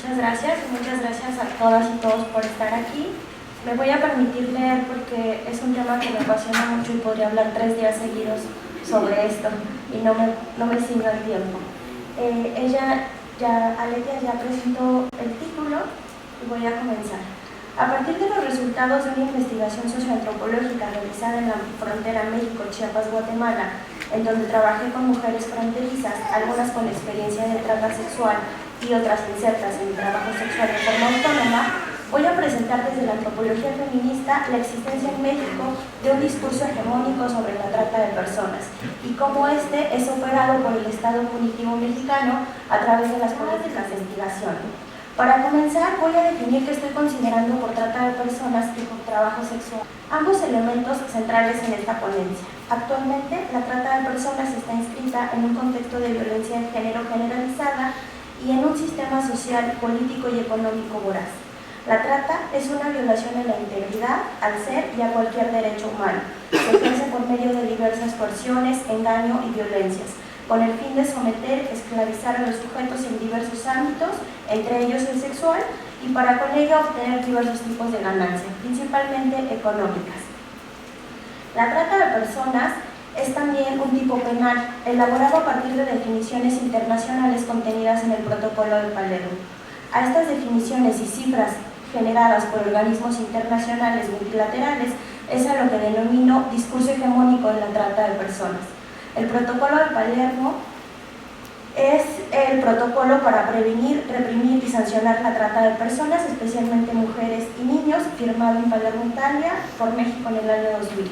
Muchas gracias a todas y todos por estar aquí. Me voy a permitir leer porque es un tema que me apasiona mucho y podría hablar 3 días seguidos sobre esto y no me ciño al tiempo. Aletia ya presentó el título y voy a comenzar. A partir de los resultados de una investigación socioantropológica realizada en la frontera México-Chiapas-Guatemala, en donde trabajé con mujeres fronterizas, algunas con experiencia de trata sexual y otras insertas en el trabajo sexual de forma autónoma, voy a presentar desde la antropología feminista la existencia en México de un discurso hegemónico sobre la trata de personas y cómo este es operado por el Estado punitivo mexicano a través de las políticas de investigación. Para comenzar, voy a definir qué estoy considerando por trata de personas y por trabajo sexual, ambos elementos centrales en esta ponencia. Actualmente, la trata de personas está inscrita en un contexto de violencia de género generalizada y en un sistema social, político y económico voraz. La trata es una violación a la integridad, al ser y a cualquier derecho humano. Se ejerce por medio de diversas coerciones, engaño y violencias, con el fin de someter, esclavizar a los sujetos en diversos ámbitos, entre ellos el sexual, y para con ello obtener diversos tipos de ganancias, principalmente económicas. La trata de personas es también un tipo penal, elaborado a partir de definiciones internacionales contenidas en el Protocolo de Palermo. A estas definiciones y cifras generadas por organismos internacionales multilaterales es a lo que denomino discurso hegemónico de la trata de personas. El Protocolo de Palermo es el protocolo para prevenir, reprimir y sancionar la trata de personas, especialmente mujeres y niños, firmado en Palermo, Italia, por México en el año 2000.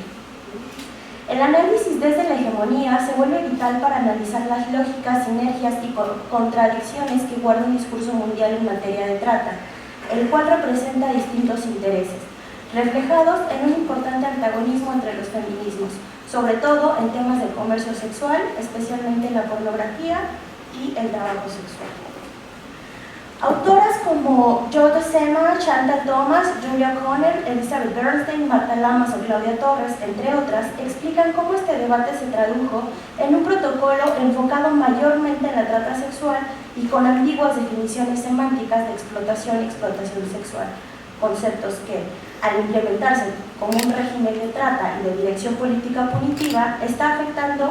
El análisis desde la hegemonía se vuelve vital para analizar las lógicas, sinergias y contradicciones que guarda un discurso mundial en materia de trata, el cual representa distintos intereses, reflejados en un importante antagonismo entre los feminismos, sobre todo en temas de comercio sexual, especialmente la pornografía y el trabajo sexual. Autoras como Jode Sema, Chantal Thomas, Julia O'Connor, Elizabeth Bernstein, Marta Lamas o Claudia Torres, entre otras, explican cómo este debate se tradujo en un protocolo enfocado mayormente en la trata sexual y con ambiguas definiciones semánticas de explotación y explotación sexual, conceptos que, al implementarse como un régimen de trata y de dirección política punitiva, está afectando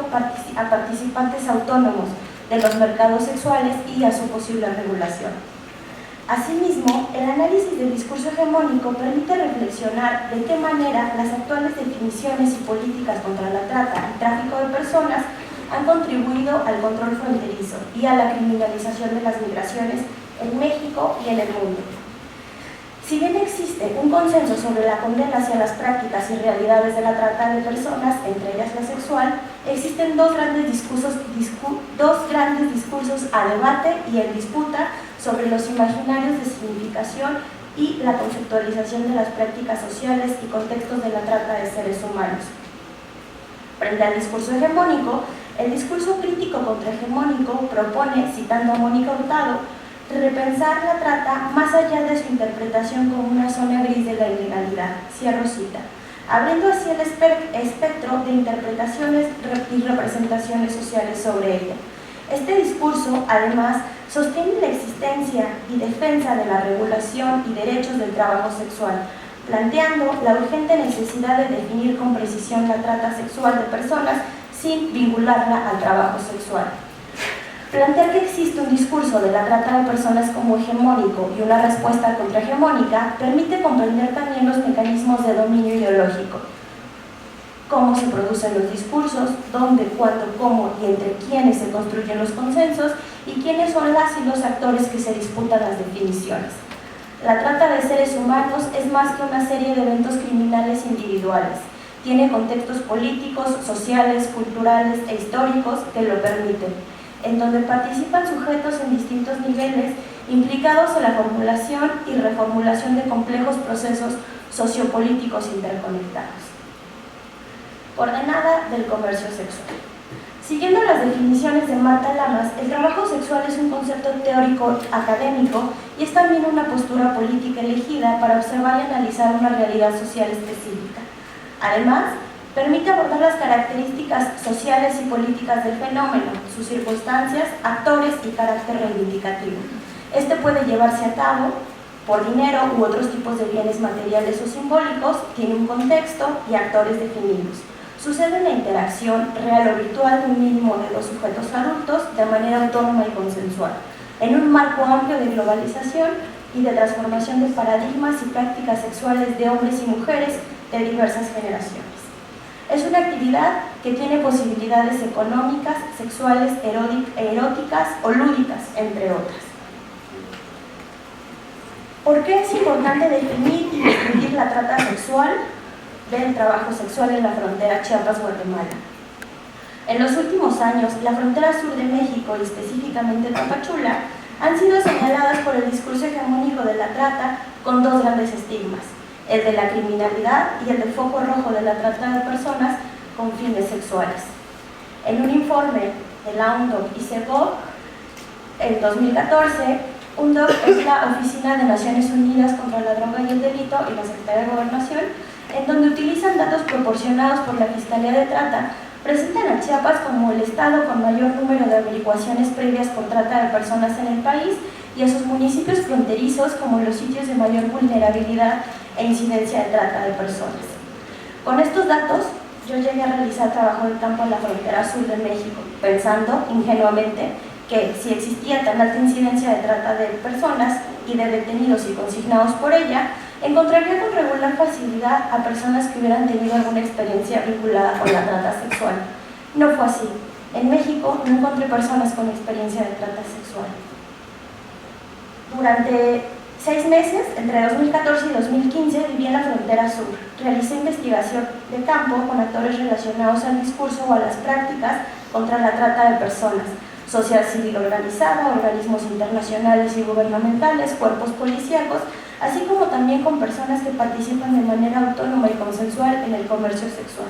a participantes autónomos de los mercados sexuales y a su posible regulación. Asimismo, el análisis del discurso hegemónico permite reflexionar de qué manera las actuales definiciones y políticas contra la trata y tráfico de personas han contribuido al control fronterizo y a la criminalización de las migraciones en México y en el mundo. Si bien existe un consenso sobre la condena hacia las prácticas y realidades de la trata de personas, entre ellas la sexual, existen dos grandes discursos a debate y en disputa sobre los imaginarios de significación y la conceptualización de las prácticas sociales y contextos de la trata de seres humanos. Frente al discurso hegemónico, el discurso crítico contrahegemónico propone, citando a Mónica Hurtado, repensar la trata más allá de su interpretación como una zona gris de la ilegalidad, cierro cita, abriendo así el espectro de interpretaciones y representaciones sociales sobre ella. Este discurso, además, sostiene la existencia y defensa de la regulación y derechos del trabajo sexual, planteando la urgente necesidad de definir con precisión la trata sexual de personas sin vincularla al trabajo sexual. Plantear que existe un discurso de la trata de personas como hegemónico y una respuesta contrahegemónica permite comprender también los mecanismos de dominio ideológico, cómo se producen los discursos, dónde, cuándo, cómo y entre quiénes se construyen los consensos y quiénes son las y los actores que se disputan las definiciones. La trata de seres humanos es más que una serie de eventos criminales individuales. Tiene contextos políticos, sociales, culturales e históricos que lo permiten, en donde participan sujetos en distintos niveles implicados en la formulación y reformulación de complejos procesos sociopolíticos interconectados. Coordenada del comercio sexual. Siguiendo las definiciones de Marta Lamas, el trabajo sexual es un concepto teórico académico y es también una postura política elegida para observar y analizar una realidad social específica. Además, permite abordar las características sociales y políticas del fenómeno, sus circunstancias, actores y carácter reivindicativo. Este puede llevarse a cabo por dinero u otros tipos de bienes materiales o simbólicos, tiene un contexto y actores definidos. Sucede una interacción real o virtual de un mínimo de dos sujetos adultos de manera autónoma y consensual, en un marco amplio de globalización y de transformación de paradigmas y prácticas sexuales de hombres y mujeres de diversas generaciones. Es una actividad que tiene posibilidades económicas, sexuales, eróticas o lúdicas, entre otras. ¿Por qué es importante definir y distinguir la trata sexual del trabajo sexual en la frontera Chiapas-Guatemala? En los últimos años, la frontera sur de México y específicamente Tapachula han sido señaladas por el discurso hegemónico de la trata con dos grandes estigmas: el de la criminalidad y el del foco rojo de la trata de personas con fines sexuales. En un informe de la UNDOC y CEGOV, en 2014, UNDOC es la Oficina de Naciones Unidas contra la Droga y el Delito y la Secretaría de Gobernación, en donde utilizan datos proporcionados por la Fiscalía de Trata, presentan a Chiapas como el estado con mayor número de averiguaciones previas por trata de personas en el país y a sus municipios fronterizos como los sitios de mayor vulnerabilidad e incidencia de trata de personas. Con estos datos, yo llegué a realizar trabajo de campo en la frontera sur de México, pensando ingenuamente que si existía tan alta incidencia de trata de personas y de detenidos y consignados por ella, encontraría con regular facilidad a personas que hubieran tenido alguna experiencia vinculada con la trata sexual. No fue así. En México no encontré personas con experiencia de trata sexual. Durante 6 meses, entre 2014 y 2015, viví en la frontera sur. Realicé investigación de campo con actores relacionados al discurso o a las prácticas contra la trata de personas, sociedad civil organizada, organismos internacionales y gubernamentales, cuerpos policíacos, así como también con personas que participan de manera autónoma y consensual en el comercio sexual.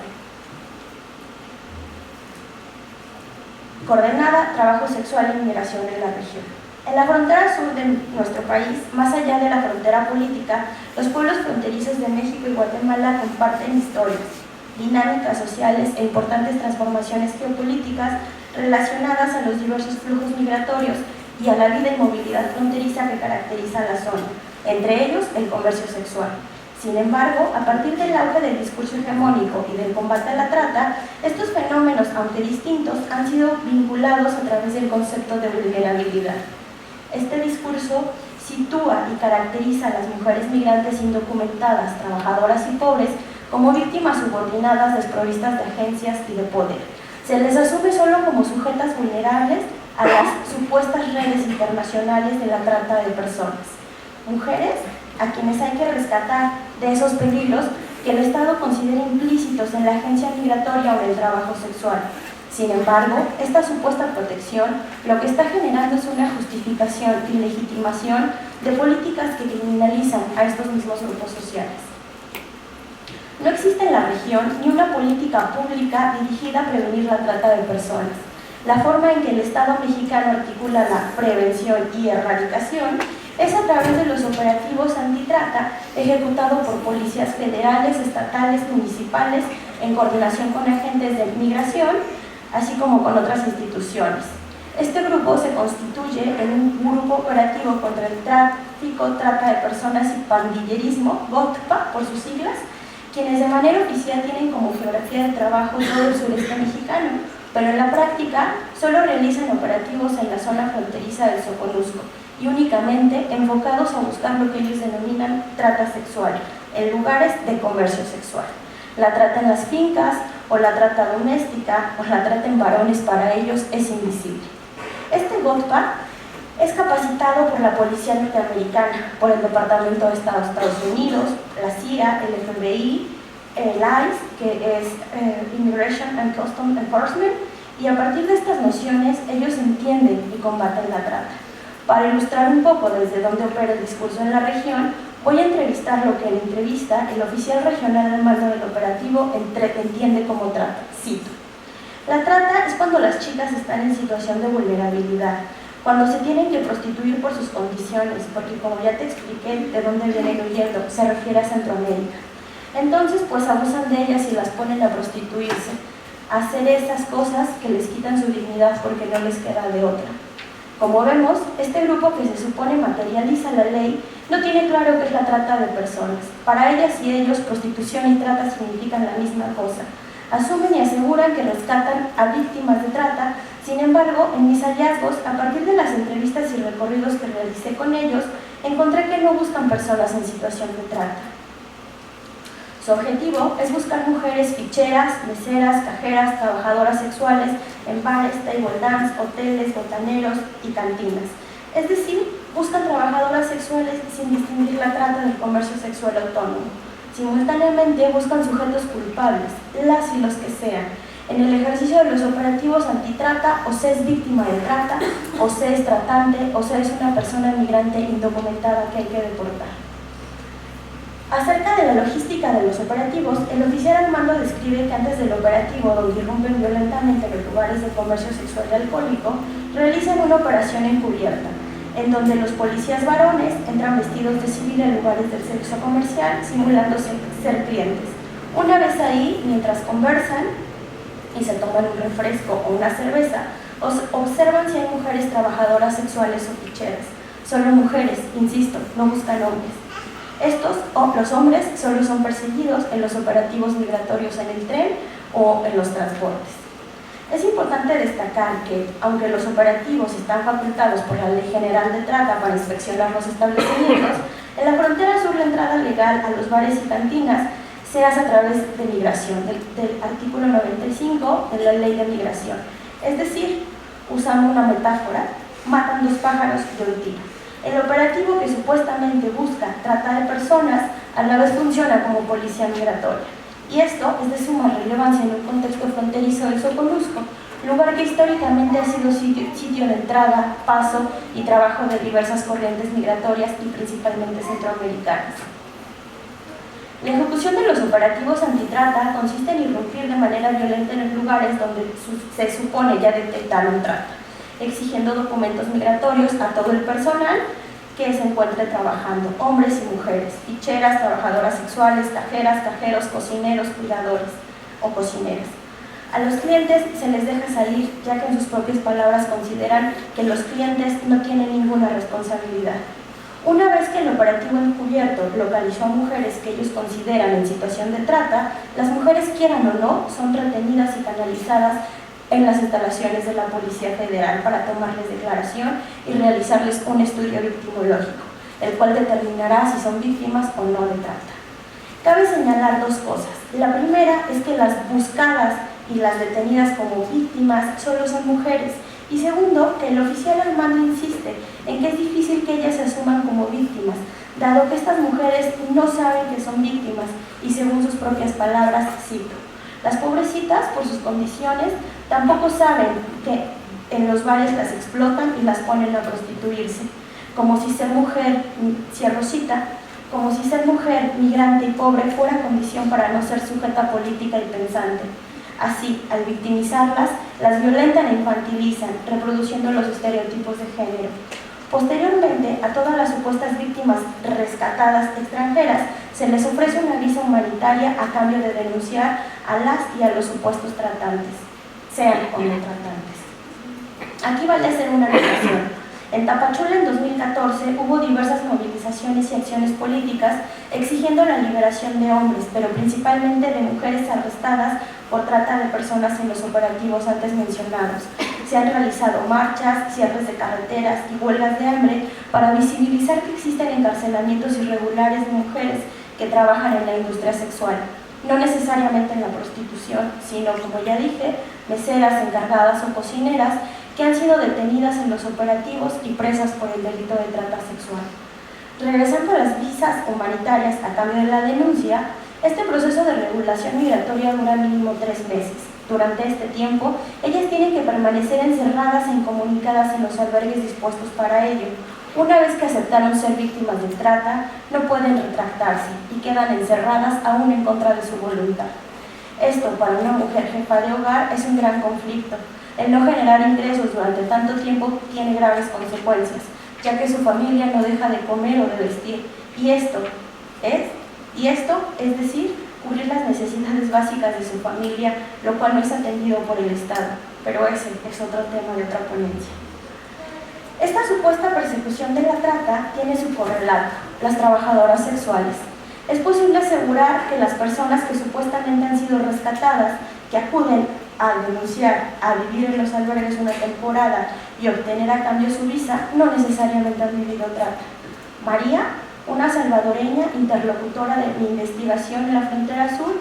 Coordenada, trabajo sexual e inmigración en la región. En la frontera sur de nuestro país, más allá de la frontera política, los pueblos fronterizos de México y Guatemala comparten historias, dinámicas sociales e importantes transformaciones geopolíticas relacionadas a los diversos flujos migratorios y a la vida y movilidad fronteriza que caracteriza la zona, entre ellos el comercio sexual. Sin embargo, a partir del auge del discurso hegemónico y del combate a la trata, estos fenómenos, aunque distintos, han sido vinculados a través del concepto de vulnerabilidad. Este discurso sitúa y caracteriza a las mujeres migrantes indocumentadas, trabajadoras y pobres como víctimas subordinadas desprovistas de agencias y de poder. Se les asume solo como sujetas vulnerables a las supuestas redes internacionales de la trata de personas. Mujeres a quienes hay que rescatar de esos peligros que el Estado considera implícitos en la agencia migratoria o en el trabajo sexual. Sin embargo, esta supuesta protección lo que está generando es una justificación y legitimación de políticas que criminalizan a estos mismos grupos sociales. No existe en la región ni una política pública dirigida a prevenir la trata de personas. La forma en que el Estado mexicano articula la prevención y erradicación es a través de los operativos antitrata ejecutados por policías federales, estatales, municipales, en coordinación con agentes de migración, así como con otras instituciones. Este grupo se constituye en un grupo operativo contra el tráfico, trata de personas y pandillerismo, GOTPA por sus siglas, quienes de manera oficial tienen como geografía de trabajo todo el sureste mexicano, pero en la práctica solo realizan operativos en la zona fronteriza del Soconusco y únicamente enfocados a buscar lo que ellos denominan trata sexual, en lugares de comercio sexual. La trata en las fincas o la trata doméstica o la trata en varones para ellos es invisible. Este GOTPA es capacitado por la Policía Norteamericana, por el Departamento de Estado de Estados Unidos, la CIA, el FBI, el ICE, que es Immigration and Customs Enforcement, y a partir de estas nociones ellos entienden y combaten la trata. Para ilustrar un poco desde dónde opera el discurso en la región, voy a entrevistar lo que en entrevista el oficial regional al mando del operativo entiende como trata. Cito: la trata es cuando las chicas están en situación de vulnerabilidad, cuando se tienen que prostituir por sus condiciones, porque como ya te expliqué de dónde vienen huyendo, se refiere a Centroamérica. Entonces pues abusan de ellas y las ponen a prostituirse, a hacer esas cosas que les quitan su dignidad porque no les queda de otra. Como vemos, este grupo que se supone materializa la ley no tiene claro qué es la trata de personas. Para ellas y ellos, prostitución y trata significan la misma cosa. Asumen y aseguran que rescatan a víctimas de trata. Sin embargo, en mis hallazgos, a partir de las entrevistas y recorridos que realicé con ellos, encontré que no buscan personas en situación de trata. Su objetivo es buscar mujeres ficheras, meseras, cajeras, trabajadoras sexuales en bares, table dance, hoteles, botaneros y cantinas. Es decir, buscan trabajadoras sexuales sin distinguir la trata del comercio sexual autónomo. Simultáneamente buscan sujetos culpables, las y los que sean, en el ejercicio de los operativos antitrata, o se es víctima de trata, o se es tratante, o se es una persona migrante indocumentada que hay que deportar. Acerca de la logística de los operativos, el oficial al mando describe que antes del operativo, donde irrumpen violentamente los lugares de comercio sexual y alcohólico, realizan una operación encubierta, en donde los policías varones entran vestidos de civil en lugares del sexo comercial, simulando ser clientes. Una vez ahí, mientras conversan y se toman un refresco o una cerveza, observan si hay mujeres trabajadoras sexuales o ficheras. Solo mujeres, insisto, no buscan hombres. Estos, los hombres, solo son perseguidos en los operativos migratorios en el tren o en los transportes. Es importante destacar que, aunque los operativos están facultados por la Ley General de Trata para inspeccionar los establecimientos, en la frontera sur la entrada legal a los bares y cantinas se hace a través de migración, del artículo 95 de la Ley de Migración. Es decir, usando una metáfora, matan dos pájaros de un tiro. El operativo que supuestamente busca trata de personas, a la vez funciona como policía migratoria. Y esto es de suma relevancia en un contexto fronterizo del Soconusco, lugar que históricamente ha sido sitio de entrada, paso y trabajo de diversas corrientes migratorias y principalmente centroamericanas. La ejecución de los operativos antitrata consiste en irrumpir de manera violenta en los lugares donde se supone ya detectaron trata, exigiendo documentos migratorios a todo el personal que se encuentre trabajando, hombres y mujeres, ficheras, trabajadoras sexuales, cajeras, cajeros, cocineros, cuidadores o cocineras. A los clientes se les deja salir, ya que en sus propias palabras consideran que los clientes no tienen ninguna responsabilidad. Una vez que el operativo encubierto localizó a mujeres que ellos consideran en situación de trata, las mujeres, quieran o no, son retenidas y canalizadas en las instalaciones de la Policía Federal para tomarles declaración y realizarles un estudio victimológico, el cual determinará si son víctimas o no de trata. Cabe señalar dos cosas. La primera es que las buscadas y las detenidas como víctimas solo son mujeres, y segundo, que el oficial al mando insiste en que es difícil que ellas se asuman como víctimas, dado que estas mujeres no saben que son víctimas y, según sus propias palabras, cito: las pobrecitas, por sus condiciones, tampoco saben que en los bares las explotan y las ponen a prostituirse, como si ser mujer, cierro cita, como si ser mujer, migrante y pobre fuera condición para no ser sujeta política y pensante. Así, al victimizarlas, las violentan e infantilizan, reproduciendo los estereotipos de género. Posteriormente, a todas las supuestas víctimas rescatadas extranjeras se les ofrece una visa humanitaria a cambio de denunciar a las y a los supuestos tratantes, sean o no tratantes. Aquí vale hacer una anotación. En Tapachula, en 2014, hubo diversas movilizaciones y acciones políticas exigiendo la liberación de hombres, pero principalmente de mujeres arrestadas por trata de personas en los operativos antes mencionados. Se han realizado marchas, cierres de carreteras y huelgas de hambre para visibilizar que existen encarcelamientos irregulares de mujeres que trabajan en la industria sexual, no necesariamente en la prostitución, sino, como ya dije, meseras, encargadas o cocineras que han sido detenidas en los operativos y presas por el delito de trata sexual. Regresando a las visas humanitarias a cambio de la denuncia, este proceso de regulación migratoria dura mínimo 3 meses. Durante este tiempo, ellas tienen que permanecer encerradas e incomunicadas en los albergues dispuestos para ello. Una vez que aceptaron ser víctimas de trata, no pueden retractarse y quedan encerradas aún en contra de su voluntad. Esto, para una mujer jefa de hogar, es un gran conflicto. El no generar ingresos durante tanto tiempo tiene graves consecuencias, ya que su familia no deja de comer o de vestir. Y esto es decir, cubrir las necesidades básicas de su familia, lo cual no es atendido por el Estado, pero ese es otro tema de otra ponencia. Esta supuesta persecución de la trata tiene su correlato, las trabajadoras sexuales. Es posible asegurar que las personas que supuestamente han sido rescatadas, que acuden a denunciar, a vivir en los albergues una temporada y obtener a cambio su visa, no necesariamente han vivido trata. María, una salvadoreña interlocutora de mi investigación en la frontera sur,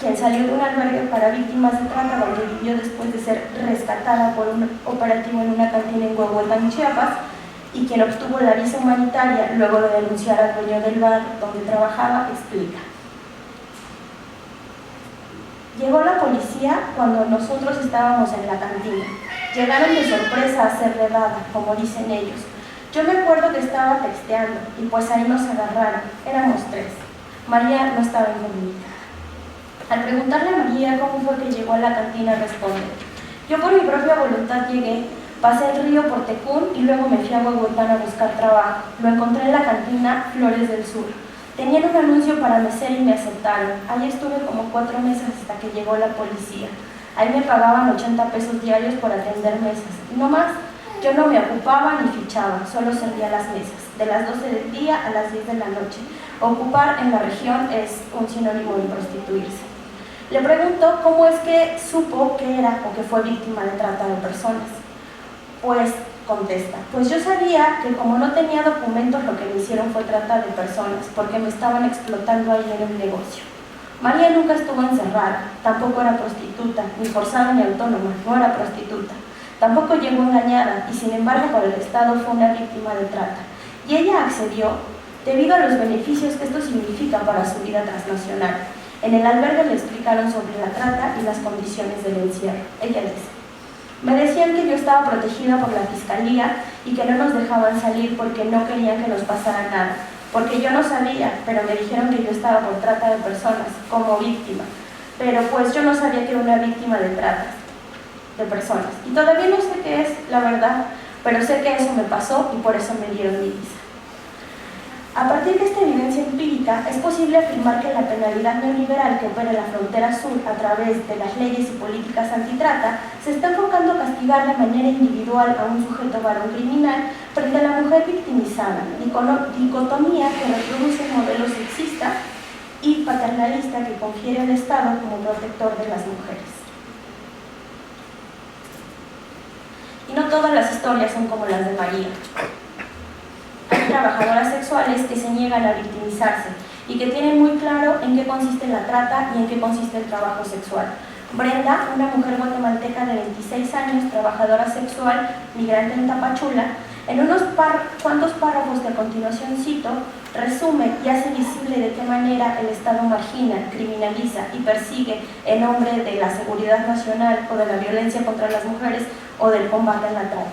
quien salió de un albergue para víctimas de trata donde vivió después de ser rescatada por un operativo en una cantina en Huehuetán, Chiapas, y quien obtuvo la visa humanitaria luego de denunciar al dueño del bar donde trabajaba, explica. Llegó la policía cuando nosotros estábamos en la cantina. Llegaron de sorpresa a hacer redada, como dicen ellos. Yo me acuerdo que estaba texteando y pues ahí nos agarraron. Éramos 3. María no estaba incomunicada. Al preguntarle a María cómo fue que llegó a la cantina, responde: yo por mi propia voluntad llegué, pasé el río por Tecún y luego me fui a Huehuetán a buscar trabajo. Lo encontré en la cantina Flores del Sur. Tenían un anuncio para mesera y me aceptaron. Ahí estuve como 4 meses hasta que llegó la policía. Ahí me pagaban 80 pesos diarios por atender mesas. Y no más, yo no me ocupaba ni fichaba, solo servía las mesas, de las 12 del día a las 10 de la noche. Ocupar en la región es un sinónimo de prostituirse. Le pregunto cómo es que supo que era o que fue víctima de trata de personas. Pues contesta: pues yo sabía que como no tenía documentos, lo que me hicieron fue trata de personas, porque me estaban explotando ahí en el negocio. María nunca estuvo encerrada, tampoco era prostituta, ni forzada ni autónoma, no era prostituta. Tampoco llegó engañada y sin embargo por el Estado fue una víctima de trata. Y ella accedió debido a los beneficios que esto significa para su vida transnacional. En el albergue le explicaron sobre la trata y las condiciones del encierro. Ella dice: me decían que yo estaba protegida por la fiscalía y que no nos dejaban salir porque no querían que nos pasara nada, porque yo no sabía, pero me dijeron que yo estaba por trata de personas, como víctima, pero pues yo no sabía que era una víctima de trata de personas. Y todavía no sé qué es, la verdad, pero sé que eso me pasó y por eso me dieron mi visa. A partir de esta evidencia empírica, es posible afirmar que la penalidad neoliberal que opera en la frontera sur a través de las leyes y políticas antitrata se está enfocando a castigar de manera individual a un sujeto varón criminal frente a la mujer victimizada, dicotomía que reproduce un modelo sexista y paternalista que confiere al Estado como protector de las mujeres. Y no todas las historias son como las de María. Hay trabajadoras sexuales que se niegan a victimizarse y que tienen muy claro en qué consiste la trata y en qué consiste el trabajo sexual. Brenda, una mujer guatemalteca de 26 años, trabajadora sexual, migrante en Tapachula, en unos cuantos párrafos que a continuación cito, resume y hace visible de qué manera el Estado margina, criminaliza y persigue en nombre de la seguridad nacional o de la violencia contra las mujeres o del combate a la trata.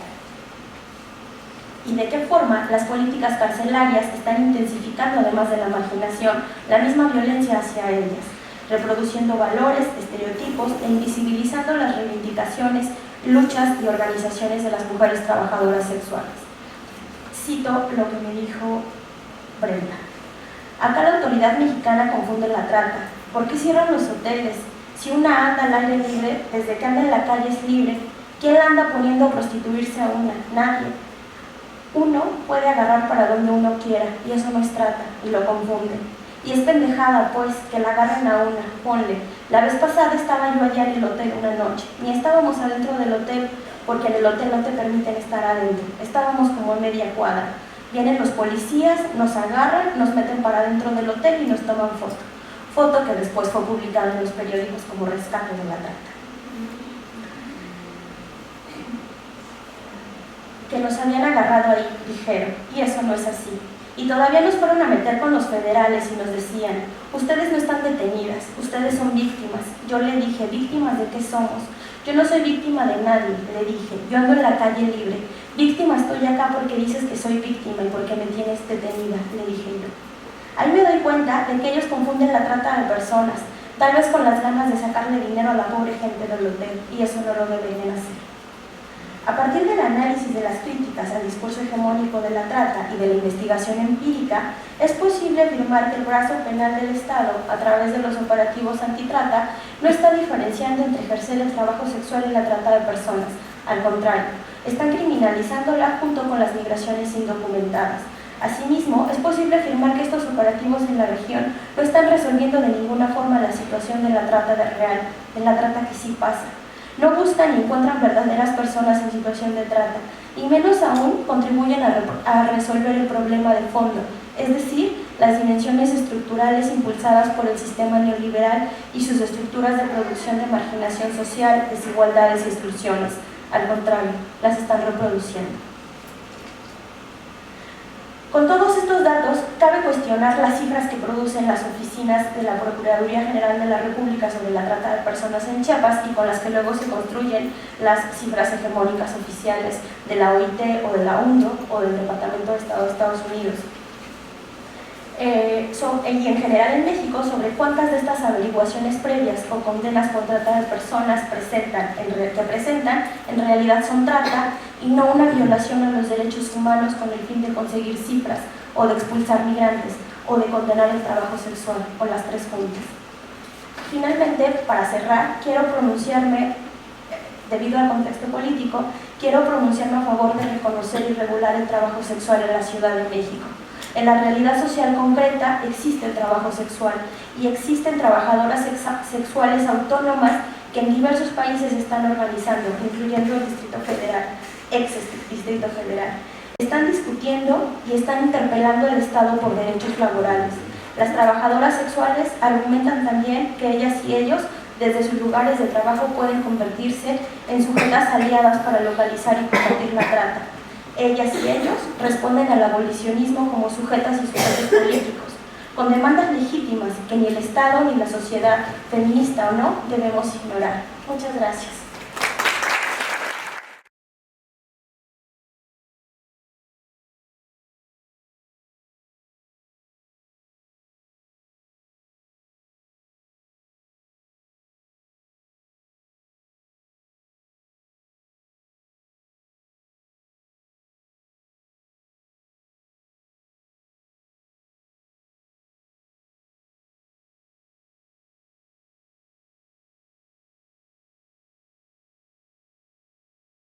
Y de qué forma las políticas carcelarias están intensificando, además de la marginación, la misma violencia hacia ellas, reproduciendo valores, estereotipos e invisibilizando las reivindicaciones, luchas y organizaciones de las mujeres trabajadoras sexuales. Cito lo que me dijo Brenda. Acá la autoridad mexicana confunde la trata. ¿Por qué cierran los hoteles? Si una anda al aire libre, desde que anda en la calle es libre. ¿Quién la anda poniendo a prostituirse a una? Nadie. Uno puede agarrar para donde uno quiera, y eso no es trata, y lo confunden. Y es pendejada, pues, que la agarren a una, ponle. La vez pasada estaba yo allá en el hotel una noche, ni estábamos adentro del hotel, porque en el hotel no te permiten estar adentro. Estábamos como a media cuadra. Vienen los policías, nos agarran, nos meten para adentro del hotel y nos toman foto. Foto que después fue publicada en los periódicos como rescate de la trata. Que nos habían agarrado ahí, dijeron, y eso no es así. Y todavía nos fueron a meter con los federales y nos decían: ustedes no están detenidas, ustedes son víctimas. Yo le dije: ¿víctimas de qué somos? Yo no soy víctima de nadie, le dije, yo ando en la calle libre. Víctima estoy acá porque dices que soy víctima y porque me tienes detenida, le dije yo. Ahí me doy cuenta de que ellos confunden la trata de personas, tal vez con las ganas de sacarle dinero a la pobre gente del hotel, y eso no lo deberían hacer. A partir del análisis de las críticas al discurso hegemónico de la trata y de la investigación empírica, es posible afirmar que el brazo penal del Estado, a través de los operativos antitrata, no está diferenciando entre ejercer el trabajo sexual y la trata de personas. Al contrario, están criminalizándola junto con las migraciones indocumentadas. Asimismo, es posible afirmar que estos operativos en la región no están resolviendo de ninguna forma la situación de la trata real, de la trata que sí pasa. No buscan ni encuentran verdaderas personas en situación de trata, y menos aún contribuyen a resolver el problema de fondo, es decir, las dimensiones estructurales impulsadas por el sistema neoliberal y sus estructuras de producción de marginación social, desigualdades y exclusiones. Al contrario, las están reproduciendo. Con todos estos datos, cabe cuestionar las cifras que producen las oficinas de la Procuraduría General de la República sobre la trata de personas en Chiapas y con las que luego se construyen las cifras hegemónicas oficiales de la OIT o de la UNDO o del Departamento de Estado de Estados Unidos. Y en general en México, sobre cuántas de estas averiguaciones previas o condenas por trata de personas que presentan en realidad son trata y no una violación a los derechos humanos con el fin de conseguir cifras o de expulsar migrantes o de condenar el trabajo sexual o las tres juntas. Finalmente, para cerrar, quiero pronunciarme, debido al contexto político, quiero pronunciarme a favor de reconocer y regular el trabajo sexual en la Ciudad de México. En la realidad social concreta existe el trabajo sexual y existen trabajadoras sexuales autónomas que en diversos países están organizando, incluyendo el Distrito Federal, ex-Distrito Federal. Están discutiendo y están interpelando al Estado por derechos laborales. Las trabajadoras sexuales argumentan también que ellas y ellos, desde sus lugares de trabajo, pueden convertirse en sujetas aliadas para localizar y combatir la trata. Ellas y ellos responden al abolicionismo como sujetas y sujetos políticos, con demandas legítimas que ni el Estado ni la sociedad, feminista o no, debemos ignorar. Muchas gracias.